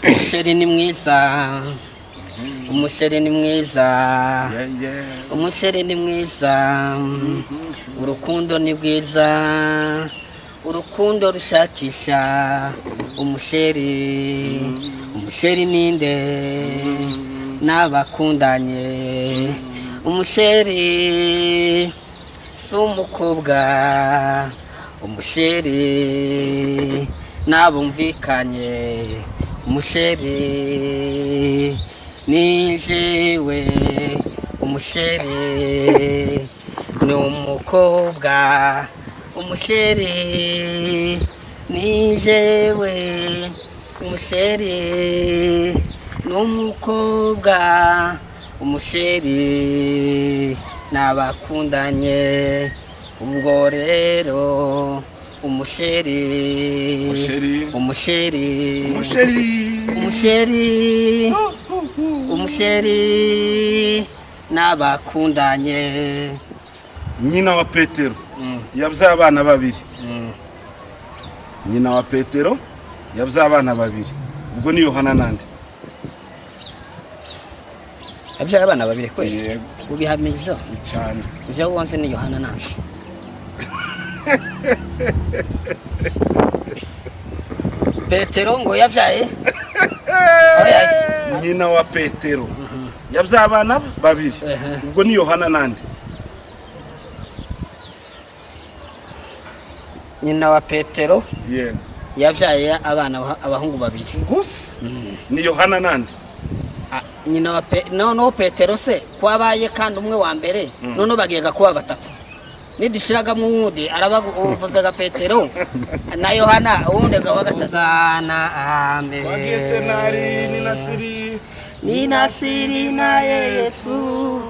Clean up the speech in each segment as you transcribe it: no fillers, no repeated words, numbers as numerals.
umusheri ni mwiza umusheri ni mwiza umusheri ni mwiza urukundo ni bwiza urukundo rushakisha umusheri umusheri ninde n'abakundanye umusheri si umukobwa umusheri n'abumvikanye umusheri ni jewe umusheri ni umukobwa umusheri ni jewe umusheri ni umukobwa umusheri n'abakundanye ubwo rero umusheri umusheri umusheri umusheri umusheri n'abakundanye. Nyina wa Petero yabyaye abana babiri. Nyina wa Petero yabyaye abana babiri. Ubwo ni Yohana nande? Yabyaye abana babiri kweli? Ubihamije cyane. Je wonse ni Yohana nanje. Petero ngo yabyaye nyina wa Petero yabyaye abana babiri. Ubwo ni Yohana nande? Nyina wa Petero yabyaye abana abahungu babiri. Gusa ni Yohana nande? Nyina wa no Petero se kwabaye kandi umwe wa mbere none bagega kuba batatu. Nidushiraga mu wundi arabavuza ga Petero na Yohana uwundi ga wagatazana amen. Bagete nari ni Nasiri na Yesu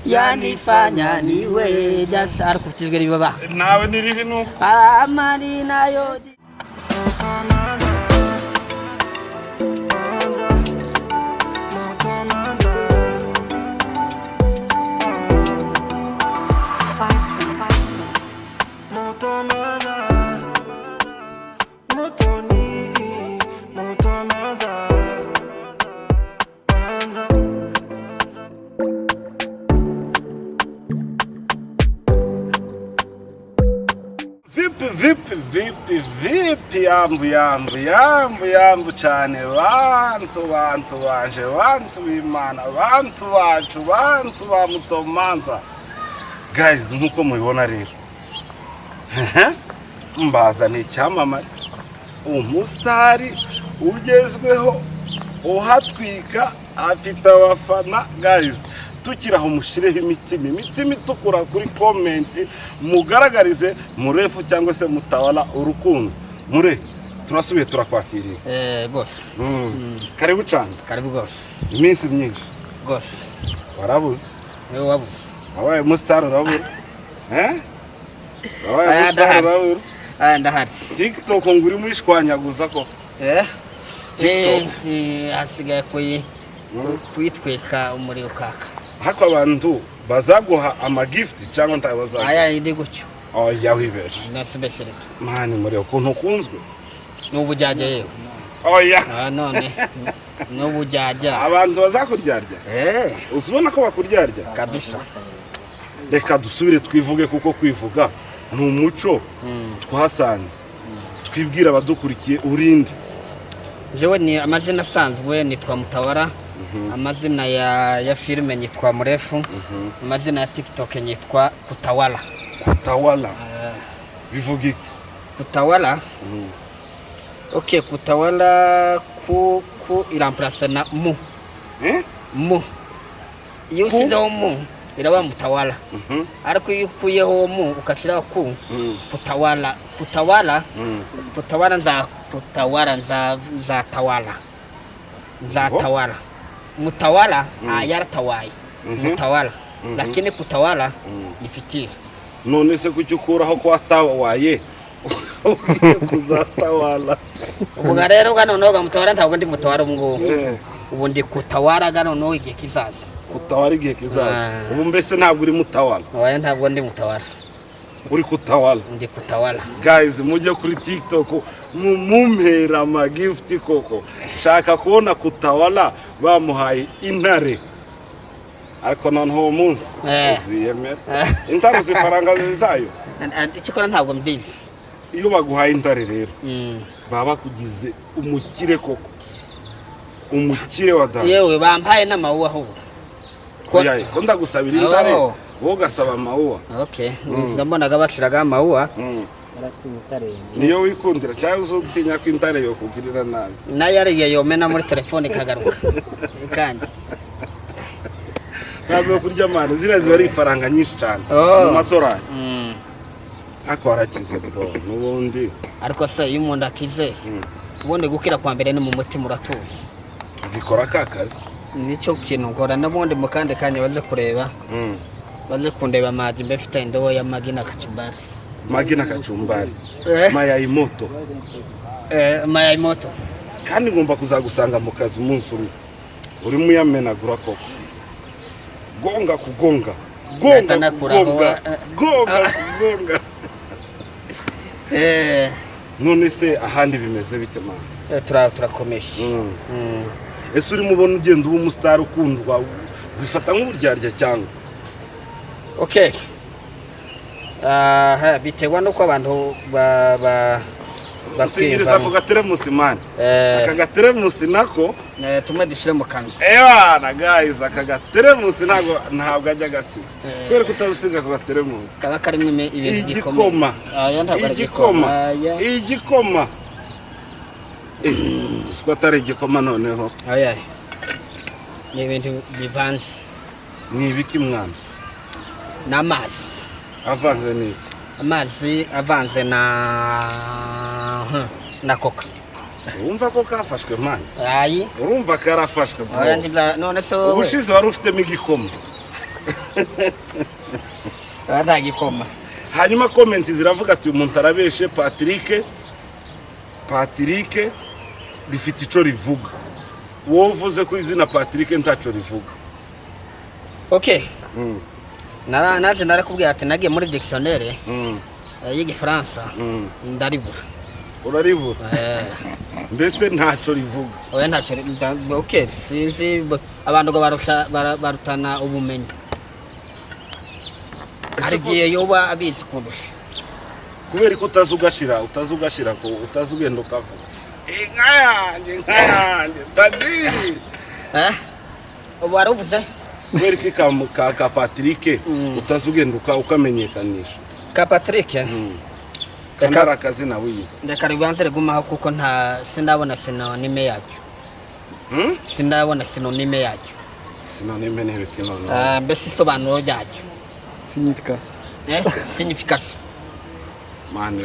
yanifanya niwe jasar kufitizwe ribaba nawe niri hino amani nayo vipi yambu cyane bantu banje bantu b'Imana bantu bacu bantu ba Mutomanza. Guys, nkuko mubibona rero mbaza ni icyamamare umusitari ugezweho uhatwika afite abafana. Guys, tukiraho mushireho imitima itukura kuri comment mugaragarize Murefu cyangwa se Mutawala urukundo. Mure turasubiye turakwakiriye gose karibu cyane. Karibu gose iminsi myinshi gose warabuze wewe wabuze wabaye umusitari urabura wabaye umusitari urabura ndahari TikTok nguri mwishwanyaguza ko asigaye kuyitweka umuriro kaka hako abantu bazaguha amagift cyangwa ntabazaguha aya indi gucyo yahwibeshe nasibeshere mani muri ukuntu kunzwe n'ubujyaje yewe none n'ubujyaja abantu bazakuryarya uzubona ko bakuryarya kabisa. Reka dusubire twivuge kuko kwivuga ni umuco twasanze twibwira abadukurikiye urinde. Jewe ni amazina asanzwe nitwa Mutawala, amazina ya filime nitwa Murefu, amazina ya TikTok nitwa Kutawala. Kutawala bivuga iki? Kutawala okay, Kutawala ku iramplace na mu mu iyo usizeho mu iraba Mutawala ariko iyo ukuyeho mu ukashiraho ku Kutawala nzatawala Mutawala yaratawaye Mutawala lakini Kutawala ni fitiri. None se kucyukuraho ko atawaye kuzatawala ubwo rero ganonoga Mutawala ntabwo ndi Mutawala ngo ubu ndi Kutawala ganono igihe kizaza. Kutawala igihe kizaza ubu mbese ntabwo uri Mutawala? Oya ntabwo ndi Mutawala, uri Kutawala. Ndi Kutawala. Guys, mujye kuri TikTok mumpera ama gift koko shaka kubona kutawala bamuhaye intare ariko noneho uwo munsi uziyemera intare zifaranga zayo ikikora ntabwo mbizi iyo baguhaye intare rero baba bakugize umukire koko umukire wa dada yewe bampaye n'amawuwa ahubwo ko ndagusabira intare wowe ugasaba amawuwa ndabonaga bashiraga amawuwa niyo wikundira cyangwa uzutinya ko intare yo kugirira nabi nayo ariye yomena muri telefone ikagaruka kandi ntabwo kurya amana ziriya ziba ari ifaranga nyinshi cyane mu madorari ariko warakize n'ubundi ariko se iyo umuntu akize ubundi gukira kwa mbere ni mu mutima uratuza ubikora ka kazi nicyo kintu nkora n'ubundi mu kandi kanya baze kureba baze kundeba maji mbe mfite indobo ya magi na kachumbari mayayimoto kandi ngomba kuzagusanga mu kazi umunsi umwe urimo uyamenagura koko gonga kugonga none se ahandi bimeze bite mwana turakomeje ese urimo ubona ugenda uba umusitari ukundwa bifata nk'uburyarya cyangwa bitewe n'uko abantu bakwiyumvamo ako gateremusi mani aka gateremusi nako tumwe dushyire mu kanwa na guys aka gateremusi ntabwo ajya gasiga kubera ko utarusiga ako gateremusi kaba karimo ibintu igikoma siko atari igikoma noneho ni ibintu bivanze ni ibiki mwana n'amazi avanze n'iki amazi avanze na coca urumva ko kafashwe mani ayi urumva karafashwe none se wowe ubushize wari ufitemo igikoma nta gikoma hanyuma komenti ziravuga ati uyu muntu arabeshe Patrick rifite icyo rivuga wowe uvuze ko izina Patrick ntacyo rivuga naje narakubwiye ati nagiye muri dictionnaire y'igifaransa ndaribura uraribura mbese ntacyo rivuga oya ntacyo sinzi abantu ngo barutana ubumenyi hari igihe yoba abizi kundusha kubera ko utazugashira ko utazugenda ukavuga inka yanjye tajiri ubu waravuze kubera ko ka Patrick utazugenda ukamenyekanisha ka Patrick kandi ari akazina wize reka ribanze rigumaho kuko sindabona sinonime yacyo sindabona sinonime yacyo sinonime ni ibiki none mbese isobanuro ryacyo signification mani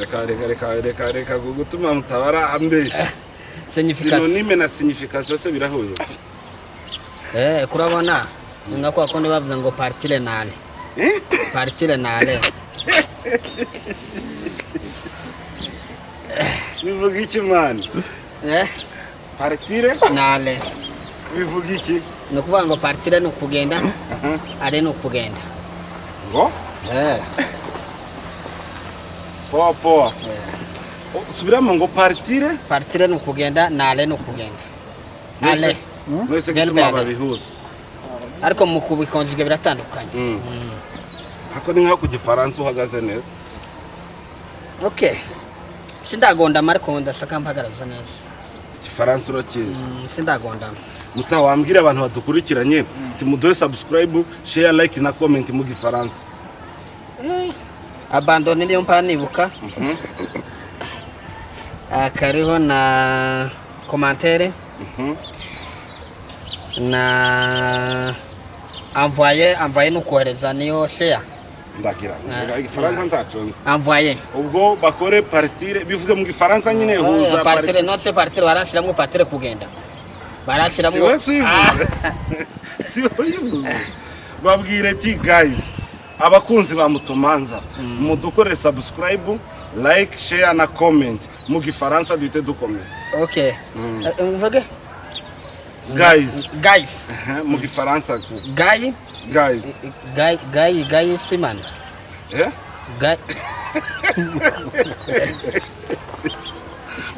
reka gutuma mutabara ambesha sinonime na signification se birahuye kurabona nga kwa kundi bavuze ngo partire nale bivuga iki mani partire nale bivuga iki ni ukuvuga ngo partire ni ukugenda ale ni ukugenda ngo poa subiramo ngo partire ni ukugenda nale ni ukugenda ale mwese gituma babihuza ariko mu kubikonjige biratandukanye hako ni nka ku gifaransa uhagaze neza sindagondama ariko ndasaka mpagaraza neza igifaransa urakizi sindagondama mutawambwira abantu badukurikiranye timudoye subscribe share like na comment mu gifaransa abandone niyo mpa nibuka kariho na commentaire na envoyer no kohereza niyo share ndagira igifaransa ntaconze envoyer ubwo bakore partire bivuga mu gifaransa nyine huza partire no se partire barashiramo partire kugenda barashiramo siwe yivuze babwire ati guys abakunzi ba Mutomanza mudukore subscribe like share na comment mu gifaransa duhite dukomeza mvuge guys mu gifaransa guys simana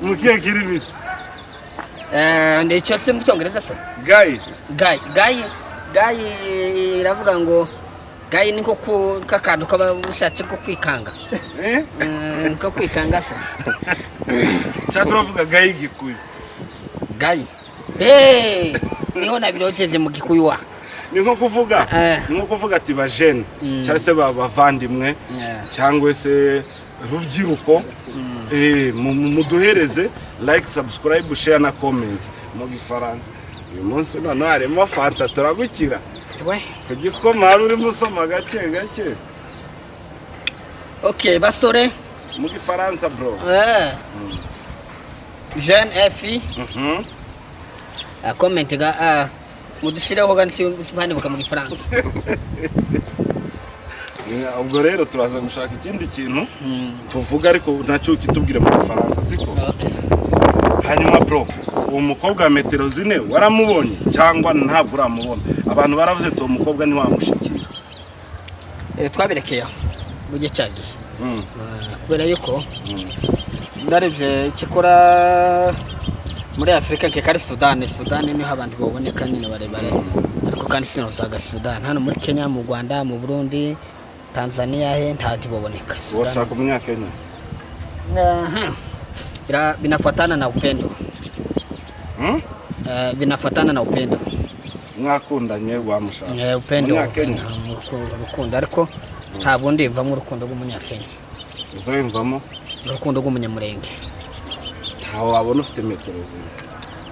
mukiye kiribisi Ni icyo se mu cyongereza se? Guy. Guy iravuga ngo Guy ni nko kakantu kaba ushatse ko kwikanga. Nko kwikanga se. Cyakora uvuga Guy Gikuyu. Guy. Niho nabirojeje mu Gikuyu wa. Ni nko kuvuga ati bajene cyangwa se bavandimwe cyangwa se rubyiruko muduhereze like, subscribe, share na comment mu gifaransa. Uyu munsi none harimo fanta turagukira kugikoma hari urimo usoma gake gake. Okay basore mu gifaransa bro. Jeune fi comment ga mudushireho gansi bane buka mu gifaransa. Ubwo rero turaza gushaka ikindi kintu tuvuga ariko ntacyo kitubwire mu gifaransa siko. Hanyuma bro, uwo mukobwa metero zine waramubonye cyangwa ntabwo uramubona? Abantu baravuze to umukobwa ni wamushikira. Twabirekeye buje cyagiye kubera yuko ndarebye ikikora muri Afrika ke kari Sudan niho abantu baboneka nyine barebare, ariko kandi sinozaga Sudan. Hano muri Kenya, mu Rwanda, mu Burundi, Tanzania ntati baboneka. Washaka umunyakenya? Binafuatana na upendo. Binafuatana na upendo. Mwakundanye wamushaka? Upendo urukundo, ariko nta bundi mva mu rukundo rw'umunyakenya. Uzayimvamo? Urukundo rw'umunyamurenge. Ntaho wabona ufite metero zine.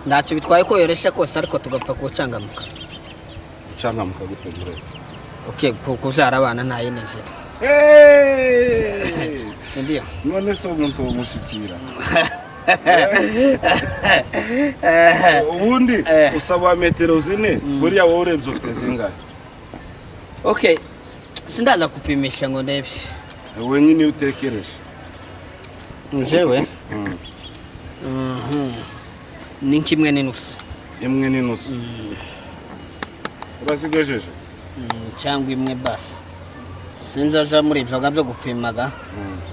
Ntacyo bitwaye ko yoresha kose, ariko tugapfa kucangamuka. Gucangamuka gute bure? Okay, kubyara abana nta yenezera. Sindiyo. None se umuntu umushikira. Ubundi usaba metero zine buriya wowe urebye ufite zingahe? Okay, sindaza kupimisha ngo ndebye. Wowe nyine utekereje. Njewe ni kimwe n'inusu. Imwe n'inusu. Urasigejeje? Cyangwa imwe basi. Sinzaza muri ibyo byo gupimaga,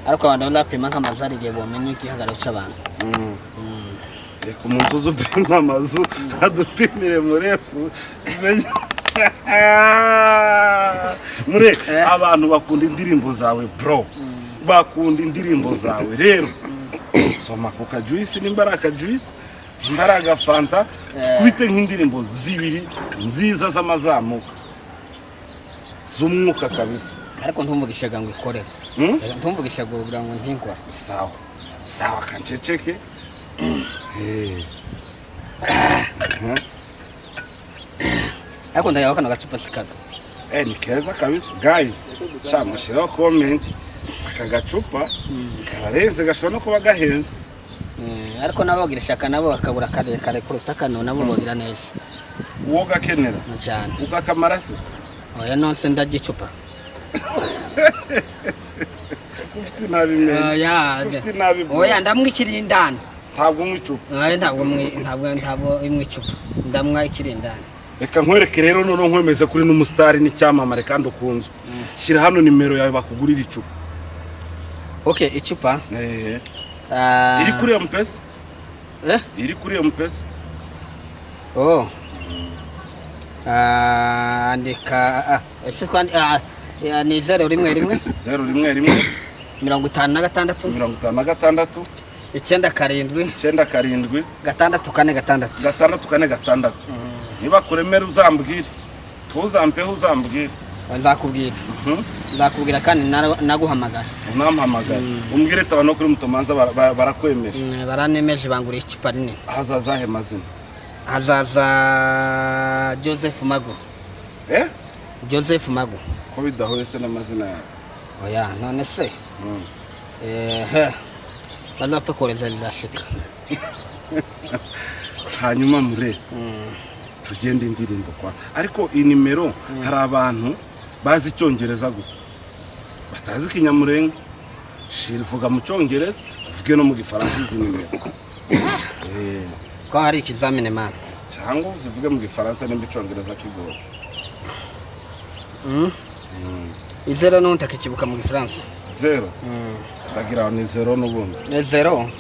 ariko abantu bapima nk'amazari igihe bomenye igihagararo cy'abantu. Reka umuntu uzupima amazu adupimire murefu. Mure abantu bakunda indirimbo zawe bro, bakunda indirimbo zawe rero soma ku kajuice n'imbaraga juice, imbaraga fanta, twite nk'indirimbo zibiri nziza z'amazamuka z'umwuka kabisa. Ariko ntumvugishaga ngo ikorere. Ntumvugishaga kugira ngo ntinkora. Sawa kanceceke. Ariko ndayaho kana gacupa sikaga. Ni keza kabisa guys. Shamushiraho comment aka gacupa kararenze gashobora no kuba gahenze. Ariko nabagira shaka nabo bakabura kare kuruta kano nabo bagira neza. Uwo gakenera cyane. Ukakamara se? Oya nonse ndagicupa. Ufite nabi me. Ufite nabi. Oya ndamwikiri indani. Ntabwo mwicupa. Oya ntabwo imwicupa. Ndamwa ikiri indani. Reka nkwereke rero none nkwemeze kuri n'umustar n'icyamamare kandi ukunzwe. Shira hano nimero yawe bakugurira icupa. Okay, icupa. Iri kuri M-Pesa? Iri kuri M-Pesa? Andika ese kwandi ni 011 011 56 56 9 646 niba kuremera uzambwire tuzampeho uzambwire. Nzakubwira kandi naguhamagara. Unampamagara umbwire tabano kuri Mutomanza barakwemeje. Baranemeje bangura icupa rinini. Hazaza he mazina? Hazaza Joseph Mago. Joseph Mago. Ko bidahoye se n'amazina yawe? Oya none se. Bazapfa koreza zashika. Hanyuma mure tugende indirimbo kwa, ariko iyi nimero hari abantu bazi icyongereza gusa batazi kinyamurenge. Shirivuga mu cyongereza uvuge no mu gifaransa izi nimero. Ko hari ikizamine man cyangwa uzivuge mu gifaransa nimba icyongereza kigora. Izero nunta kikibuka mu gifaransa. Zero. Ndagira ni zero n'ubundi. Zero.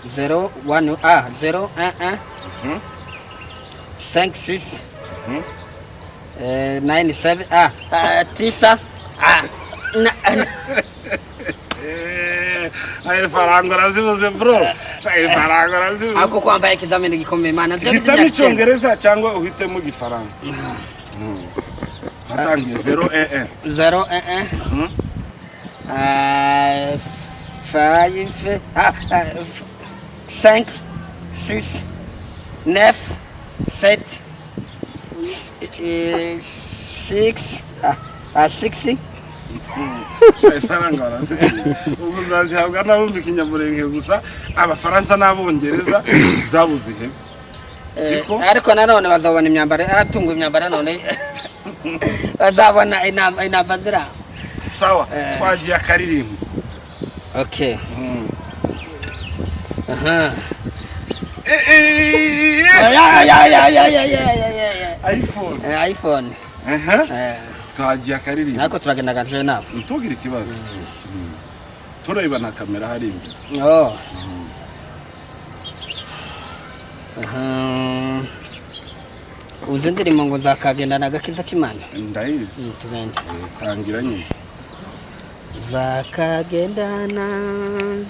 0 1 0 1 Mhm. 5 6 Mhm. 9 7 9 Ayo faranga arazibuze bro. Ayo faranga arazibuze. ako kwambaye ikizamini gikomeye mana Hitamo icyongereza cyangwa uhitemo igifaransa. Hatangiye 0 1 0 1 1. 5 5 6 9 7 6 60 Ifaranga arazibuze. Ubu uzazihabwa n'abumva ikinyamurenge gusa abafaransa n'abongereza zabuze ihe. Siko? ariko nanone bazabona imyambaro atunga imyambaro none bazabona inamba zira Sawa, twagiye akaririmbo. okay iPhone. iPhone Twagiye akaririmbo. nako turagenda ganje nabo Ntugire ikibazo. Tureba na kamera hari imbere. oh uzi indirimbo ngo zakagenda na gakiza k'Imana Ndayizi. tugende Tangira nyine.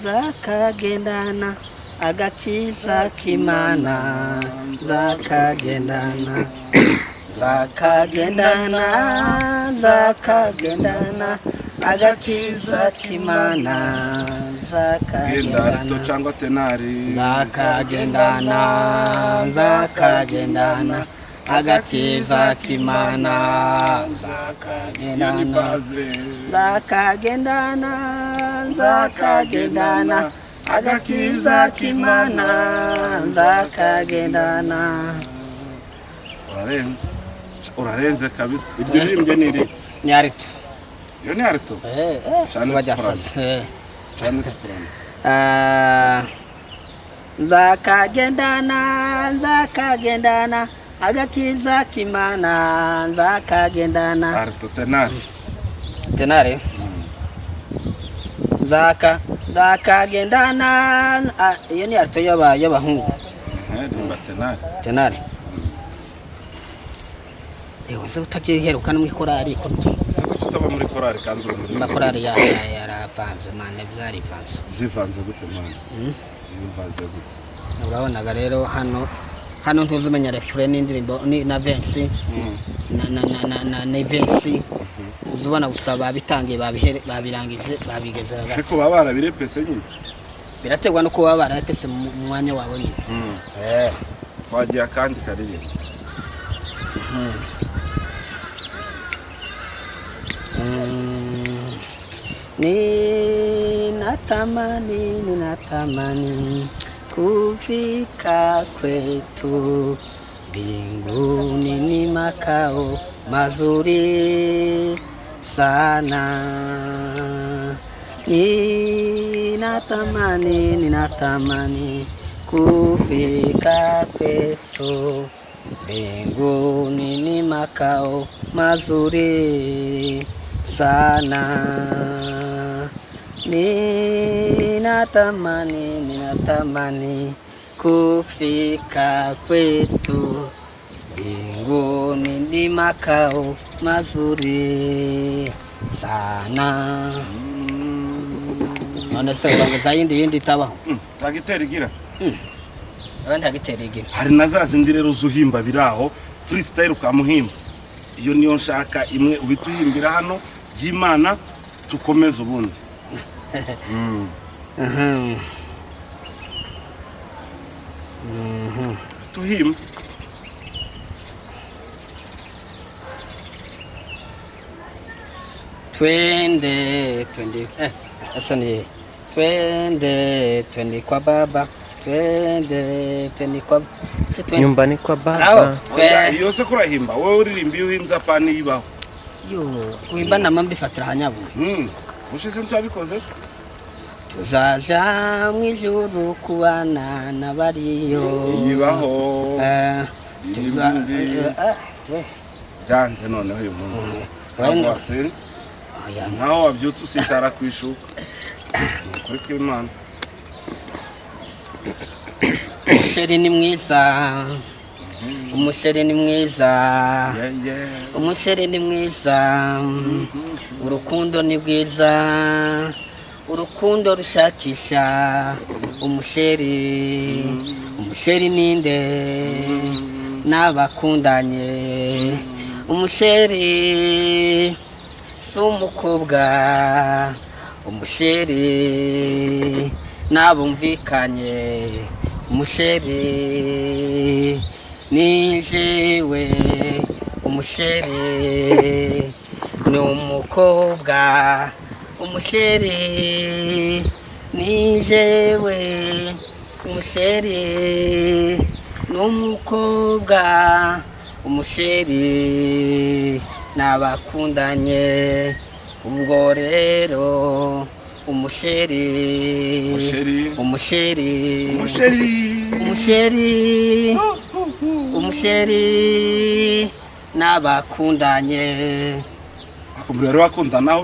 zakagendana agakiza k'Imana zakagendana agakiza k'Imana Genda rito cyangwa tenari. zakagendana agakiza k'Imana Iyo ni baze. zakagendana agakiza k'Imana zakagendana Urarenze kabisa. Iryo rimbye ni iri. ni arito Iyo ni arito. Cyane bajyasaze Cyane soprano. zakagendana agakiza k'Imana zakagendana Arito tenari. tenare zakagendana iyo ni arito y'abahungu Rimba tenari. tenare se utagiye heruka no mu korari kurto Ese ko tutaba muri korari kandi uri muri makorari yaravanze mane byarivanze zivanze gute mwana? Zivanze gute? urabonaga rero hano ntuzi umenya refure n'indirimbo na Vinci na Vinci uzubona gusaba bitangiye babirangije babigeze ariko baba barabirepese nyine birategwa no kuba barapese mu mwanya wabo nyine twagiye akandi karirimbo ninatamani kufika kwetu mbinguni, ni makao mazuri sana. Ninatamani kufika kwetu mbinguni, ni makao mazuri sana. Ninatamani kufika kwetu mbinguni, ni makao mazuri sana. None se urangeza yindi itabaho tagitera igira abandi tagitera igira hari nazazi ndi rero zuhimba biraho freestyle ukamuhimba. Iyo niyo nshaka imwe uhita uhimbira hano y'Imana tukomeze ubundi. Tuhimba twende asani twende kwa baba, twende kwa nyumbani kwa baba. iyo se kurahimba wowe uririmba iyo uhimbye apani yibaho yo wimba na mambi fatira hanyabu ushize ntwabikoze se tuzaja mu ijuru kubana n'abariyo yibaho byanze noneho uyu munsi ntabwo wasenze nkaho wabyutse usitara ku ishuka kuri kw'Imana. umusheri ni mwiza umusheri ni mwiza umusheri ni mwiza urukundo ni bwiza urukundo rushakisha umusheri umusheri ninde n'abakundanye umusheri si umukobwa umusheri n'abumvikanye umusheri ni jewe umusheri ni umukobwa umusheri ni jewe umusheri ni umukobwa umusheri n'abakundanye ubwo rero umusheri umusheri umusheri umusheri n'abakundanye akubwira rero bakundanaho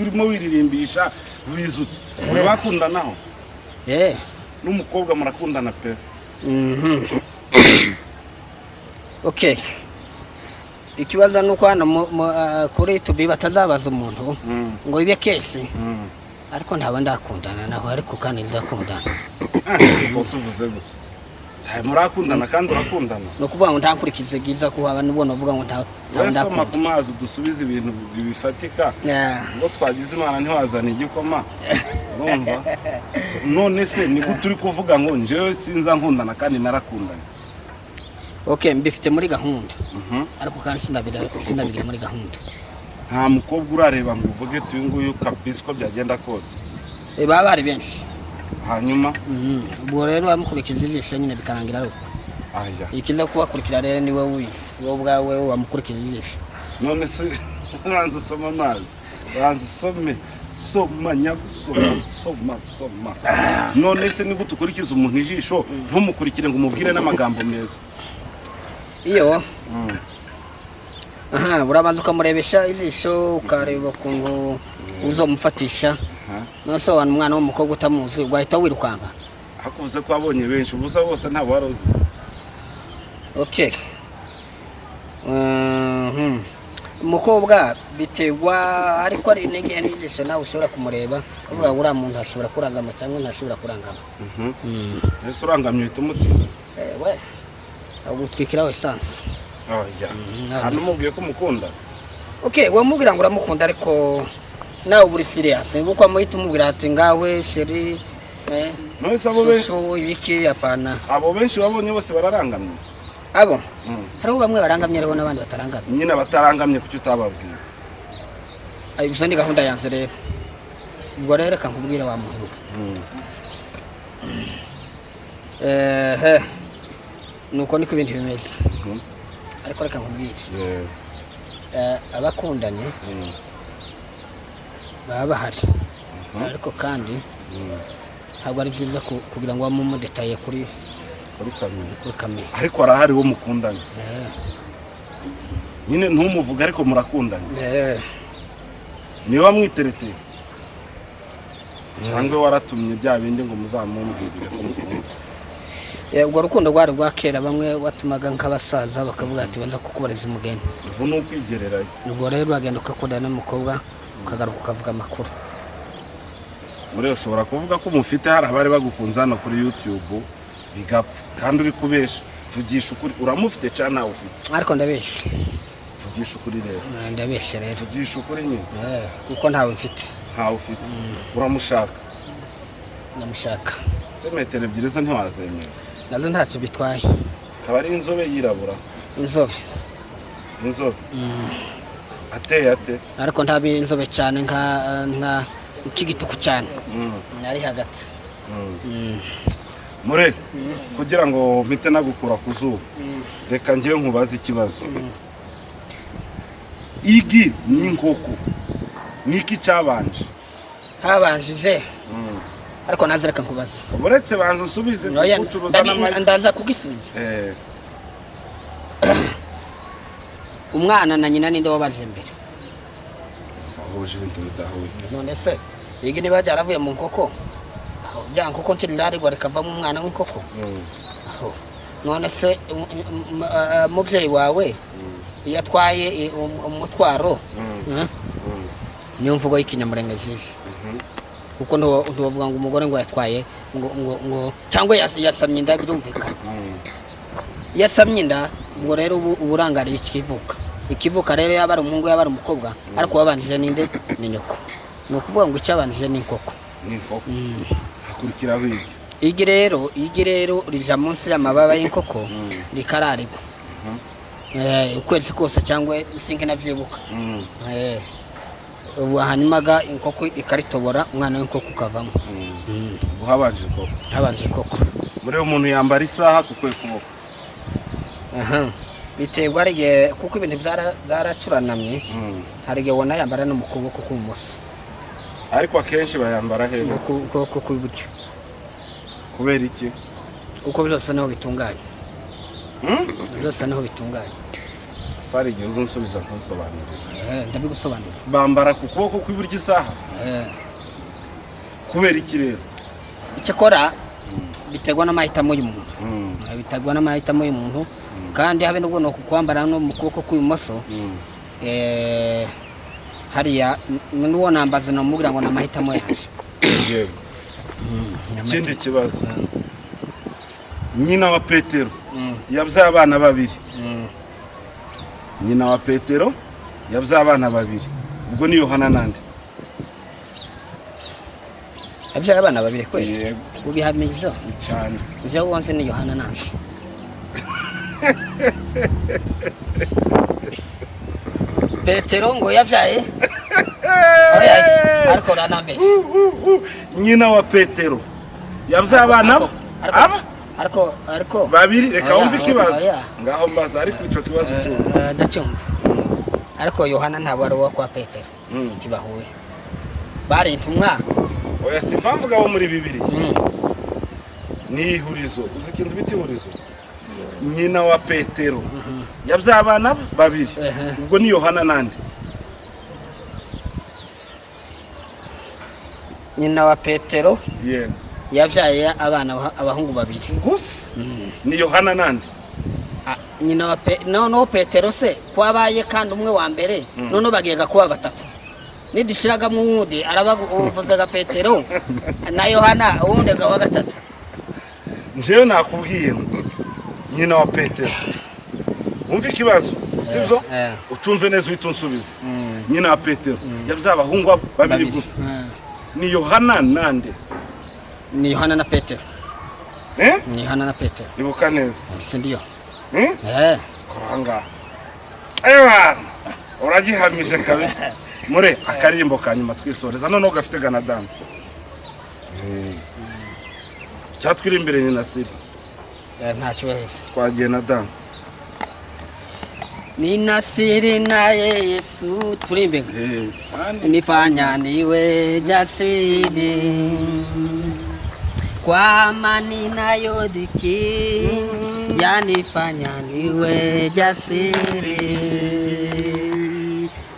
urimo wiririmbisha bizute uri bakundanaho n'umukobwa murakundana pe okay ikibazo nuko hano kuri tubi batazabaza umuntu ngo ibe kese ariko ntaba ndakundana naho ariko kandi ndakundana bose uvuze gute murakundana kandi urakundana no kuvuga ngo ntankurikize giza ko haba nubona uvuga ngo ndakundana soma ku mazi dusubize ibintu bifatika ngo twagize imana ntiwazana igikoma urumva none se ni gute uri kuvuga ngo njewe sinza nkundana kandi narakundana okay mbifite muri gahunda ariko kandi sinabira muri gahunda nta mukobwa urareba ngo uvuge tuyu nguyu kabisa ko byagenda kose baba bari benshi hanyuma ubwo rero bamukurikiza ijisho nyine bikarangira ariko ikiza kubakurikira rero niwe wise wowe ubwawe wamukurikiza ijisho none se uranze usoma amazi uranze usome soma nyagusoma soma none se ni gute ukurikiza umuntu ijisho ntumukurikire ngo umubwire n'amagambo meza iyo urabanza ukamurebesha ijisho ukareba ukuntu uzomufatisha nose abantu umwana w'umukobwa utamuzi ugahita wirukanka hakuvuze ko wabonye benshi ubuza bose ntabwo waruzi okay umukobwa biterwa ariko ari intege n'ijisho nawe ushobora kumureba uvuga ngo uriya muntu ashobora kurangama cyangwa ntashobora kurangama ese urangamye uhita umutima we ugutwikiraho esanse hano umubwiye ko umukunda okay wamubwira ngo uramukunda ariko nawe uri serious nguko amuhita umubwira ati ngawe sheri none abo benshi ibiki apana abo benshi babonye bose bararangamye abo hariho bamwe barangamye rero n'abandi batarangamye nyine batarangamye kuki utababwira gusa ni gahunda yanze rero ubwo rero reka nkubwire wa muntu nuko niko ibintu bimeze ariko reka nkubwire abakundanye baba bahari ariko kandi ntabwo ari byiza kugira ngo wamumudetaye kuri kamera ariko arahari wo mukundanye nyine ntumuvuga ariko murakundanye niwe wamwitereteye cyangwa waratumye bya bindi ngo muzamumbwirire ko mukunda ubwo rukundo rwari rwa kera bamwe watumaga nk'abasaza bakavuga ati baza kukubareza umugeni ubu ni ukwigererayo ubwo rero bagenda ukakundana n'umukobwa ukagaruka ukavuga amakuru muri ushobora kuvuga ko mufite hari abari bagukunze hano kuri YouTube bigapfa kandi uri kubesha vugisha ukuri uramufite cyane nawe ufite ariko ndabesha vugisha ukuri rero ndabesha rero vugisha ukuri nyine kuko ntawe mfite uramushaka ndamushaka se metero ebyiri zo ntiwazemera nazo ntacyo bitwaye akaba ari inzobe yirabura inzobe ateye ate ariko ntabi inzobe cyane nka ikigituku cyane nari hagati mure kugira ngo mpite nagukura ku zuba reka ngiye nkubaze ikibazo igi n'inkoko niki cyabanje habanjije ariko naze reka nkubaze uretse banza usubize kucuruza n'amagi ndaza kugisubiza umwana na nyina ninde wabaje mbere bahuje ibintu bidahuye none se igi niba byaravuye mu nkoko aho bya nkoko ntirari bari kavamo umwana w'inkoko aho none se umubyeyi wawe yatwaye umutwaro niyo mvugo y'ikinyamurenge nziza kuko ntiwavuga ngo umugore ngo yatwaye ngo cyangwa yasamye inda birumvikana yasamye inda ngo rero uburangariye ikivuka rero yaba ari umuhungu yaba ari umukobwa ariko wabanjije ninde ni nyoko ni ukuvuga ngo icyabanjije ni inkoko hakurikiraho igi rero rija munsi y'amababa y'inkoko rikararigwa ukwezi kose cyangwa isinke navyibuka hanyuma inkoko ikaritobora umwana w'inkoko ukavamo habanje inkoko muri umuntu yambara isaha ku kuboko biterwa ari kuko ibintu byaracuranamye hari igihe ubona yambara no mu kuboko k'ubumoso ariko akenshi bayambara hejuru ukuboko kw'iburyo kubera iki kuko byose niho bitunganye byose niho bitunganye sari igihe uzunsubiza ntusobanurire ndabigusobanurira bambara ku kuboko kw'iburyo isaha kubera iki rero icyakora biterwa n'amahitamo y'umuntu biterwa n'amahitamo y'umuntu kandi habe n'ubwo no kukwambara no mu kuboko kw'ibumoso hariya n'uwo nambaza namubwira ngo n'amahitamo yaje yego ikindi kibazo nyina wa Petero yabyaye abana babiri nyina wa Petero yabyaye abana babiri ubwo ni Yohana nande yabyaye abana babiri kweli yego ubihamiriza cyane uje wonse ni Yohana nanje Petero ngo yabyaye ariko ranambe nyina wa Petero yabyaye abana ariko babiri reka wumve ikibazo ngaho mbaza ariko ico kibazo cyo ndacyumva ariko Yohana ntabwo ari uwa kwa Petero kibahuye bari intumwa oya simpamvuga bo muri bibiri ni ihurizo uzi ikintu bita ihurizo nyina wa Petero yabyaye abana babiri ubwo ni Yohana nande nyina wa Petero yego yabyaye abana abahungu babiri gusa ni Yohana nande nyina wa no Petero se kwabaye kandi umwe wa mbere none bagiyega kuba batatu nidushiraga mu wundi arabavuzaga Petero na Yohana uwundi wa gatatu njewe nakubwiye nyina wa Petero umva ikibazo sivyo ucumve neza witunsubiza nyina wa Petero yabyaye abahungu babiri gusa ni Yohana nande ni Yohana na Petero ni Yohana na Petero ibuka neza si ndiyo koranga ewana uragihamije kabisa mure akaririmbo kanyuma twisoreza none gafite gana dance cyatwira imbere ni Nasiri nta kibazo twagiye na dance ni Nasiri na Yesu turimbe nifanya niwe jasiri kwa amani nayo dhiki yanifanya niwe jasiri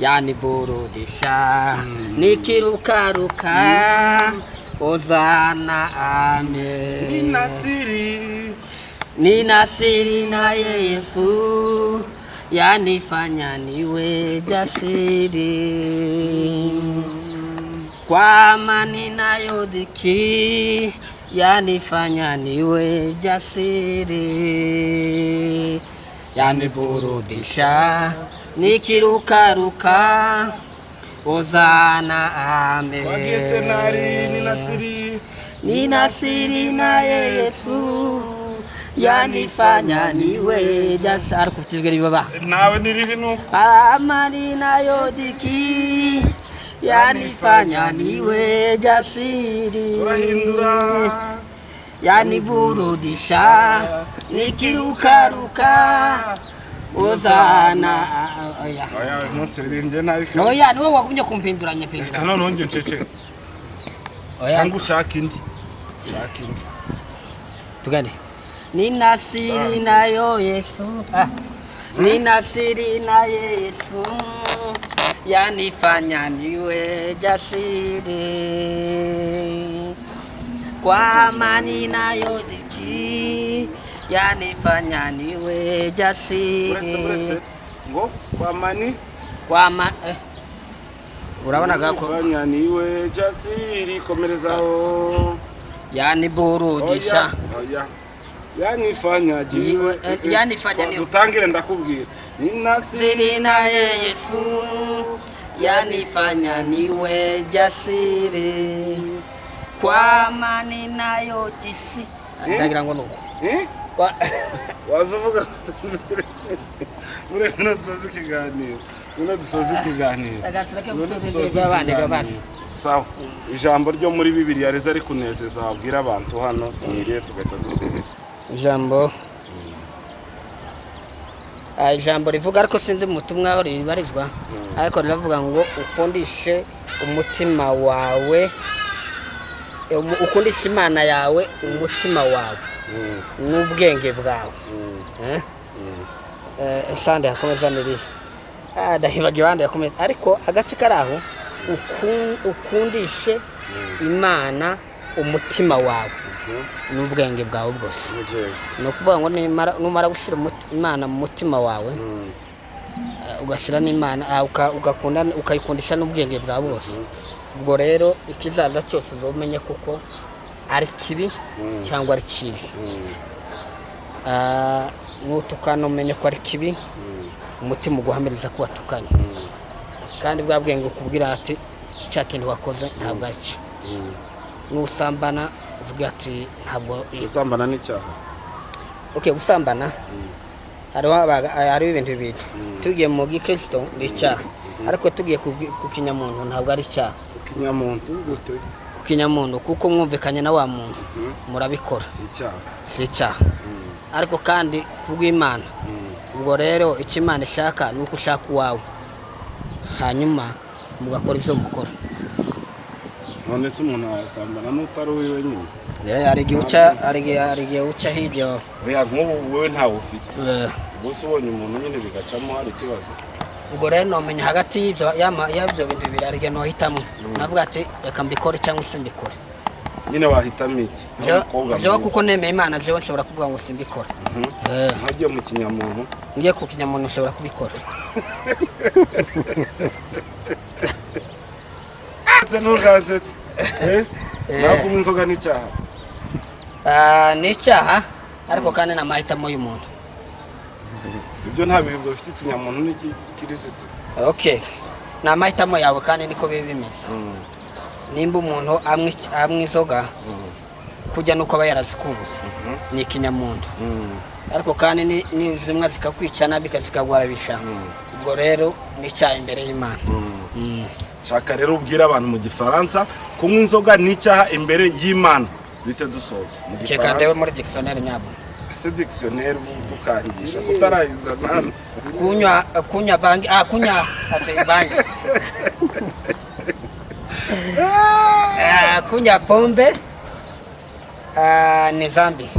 yaniburudisha nikirukaruka Hosana amen ni Nasiri na Yesu yanifanya niwe jasiri kwa amani nayo dhiki yanifanya niwe jasiri yaniburudisha nikirukaruka Hosana amen ni Nasiri na Yesu yanifanya niwe jasari kufitizwe ribaba nawe nirihi nuko amani nayo dhiki yanifanya niwe jasiri urahindura yaniburudisha nikirukaruka Hosana oya umunsi ririmbye nabi oya niwe wagumye kumpinduranya pindura kana nonge ncece cyangwa ushaka indi tugane ni Nasiri nayo Yesu ni Nasiri na Yesu yanifanya niwe jasiri kwa amani nayo dhiki yanifanya niwe jasiri. Ngo kwa amani urabona gako yanifanya niwe jasiri, komerezaho. Yaniburudisha. Oya. Yanifanya jiwe, yanifanya niwe. Dutangire ndakubwira. Ninasiri naye Yesu yanifanya niwe jasiri kwa amani nayo jisi. Ndagira ngo nuko. Wazuvuga mure dusoza ikiganiro. Dusoza ikiganiro. Sawa. Ijambo ryo muri Bibiliya riza ari kunezeza abwira abantu hano niriye tugahita dusubiza. Ijambo rivuga ariko sinzi mu butumwa aho ribarizwa, ariko riravuga ngo ukundishe umutima wawe, ukundishe Imana yawe umutima wawe n'ubwenge bwawe. Sande yakomeza niri ndahibagiye bande yakomeza, ariko agace karaho ukundishe Imana umutima wawe n'ubwenge bwawe bwose. No kuvuga ngo numara gushira Imana mu mutima wawe, ugashira n'Imana ugakunda ukayikundisha n'ubwenge bwawe bwose, ubwo rero ikizaza cyose uzomenye kuko ari kibi cyangwa ari cyiza. Nutukana umenye ko ari kibi, umutima uguhamiriza ko watukanye, kandi bwa bwenge ukubwira ati cya kintu wakoze ntabwo ari cyo. Nusambana uvuga ati ntabwo usambana n'icyaha. Okay, gusambana hari ibintu bibiri. Tugiye mu gikristo ni icyaha, ariko tugiye ku kinyamuntu ntabwo ari icyaha. Kinyamuntu gute? Ku kinyamuntu kuko mwumvikanye na wa muntu murabikora, si icyaha. Ariko kandi kubw'Imana, ubwo rero icyo Imana ishaka nuko ushaka uwawe, hanyuma mugakora ibyo mukora. None se umuntu asambana n'utari wiwe nyine? Ari igihe uca hirya. Oya, nk'ubu wewe ntawe ufite. Gusa ubonye umuntu nyine bigacamo hari ikibazo. Ubwo rero nomenya hagati y'ibyo bintu bibiri ari igihe nohitamo. Navuga ati reka mbikore cyangwa se mbikore. Nyine wahitamo iki? Jewe kuko nemeye Imana, jewe nshobora kuvuga ngo simbikore. Nkagiye mu kinyamuntu. Ngiye ku kinyamuntu nshobora kubikora. Nugazetse. Ntabwo inzoga n'icyaha. Ni icyaha, ariko kandi n'amahitamo y'umuntu. Ibyo nta bihebwo bifite ikinyamuntu n'ikirisitu. Okay, ni amahitamo yawe kandi niko biba bimeze. Nimba umuntu amwe inzoga kujya nuko aba yarazikunze, ni ikinyamuntu. Ariko kandi ni zimwe zikakwica nabi zikagwarabisha. Ubwo rero ni icyaha imbere y'Imana. Shaka rero ubwira abantu mu Gifaransa kunywa inzoga n'icyaha imbere y'Imana. Bite dusoza mu Gifaransa. Keka ndewe muri dictionnaire nyabo. Ese dictionnaire ukangisha kutarayiza nana. Kunya bangi kunya ate bangi. Kunya pombe ni zambi.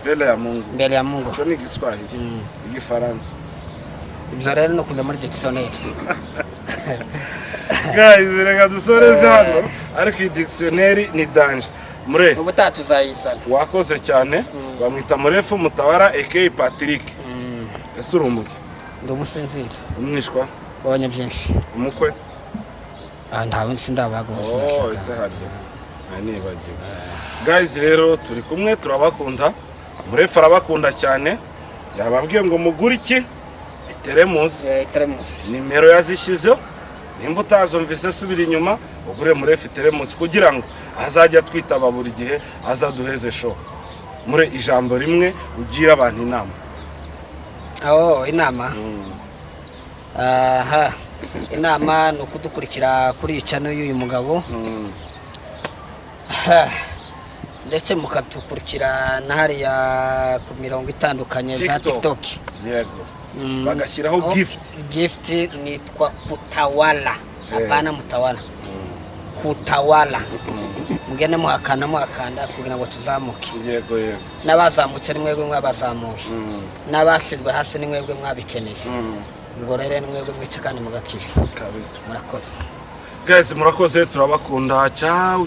Mbele ya Mungu. Mbele ya Mungu. Cyo ni Igiswahili. Igifaransa. Ibyo rero no kuza muri dictionnaire. Guys, reka dusoreze hano, ariko iyi dictionnaire ni danger. Mure ubutatu zayisana. Wakoze cyane. Bamwita Murefu Mutawara aka Patrick. Ese urumbuke? Ndumusinzira. Umwishwa? Bonye byinshi. Umukwe? Ntawe sindabaga gusa. Ese harya. Nibagiwe. Guys, rero turi kumwe turabakunda. Murefu arabakunda cyane. Yababwiye ngo mugure iki? Teremus. Nimero yazishizeho. Nimba utazumvise subira inyuma ugure Murefu Teremus kugira ngo azajya twitaba buri gihe azaduheze show. Mure ijambo rimwe ugira abantu inama. Inama. Inama no kudukurikira kuri channel y'uyu mugabo. Ndetse mukatukurikira nahariya ku mirongo itandukanye za TikTok. Yego. Bagashyiraho gift nitwa Kutawala. Hapana Mutawala. Kutawala. Mugene muhakanda kugira ngo tuzamuke. Yego. N'abazamutse nimwebwe mwabazamuye. N'abashizwe hasi nimwebwe mwabikeneye. Ubwo rero nimwebwe mwica kandi mugakisa. Kabisa. Murakoze. Guys, murakoze turabakunda. Ciao.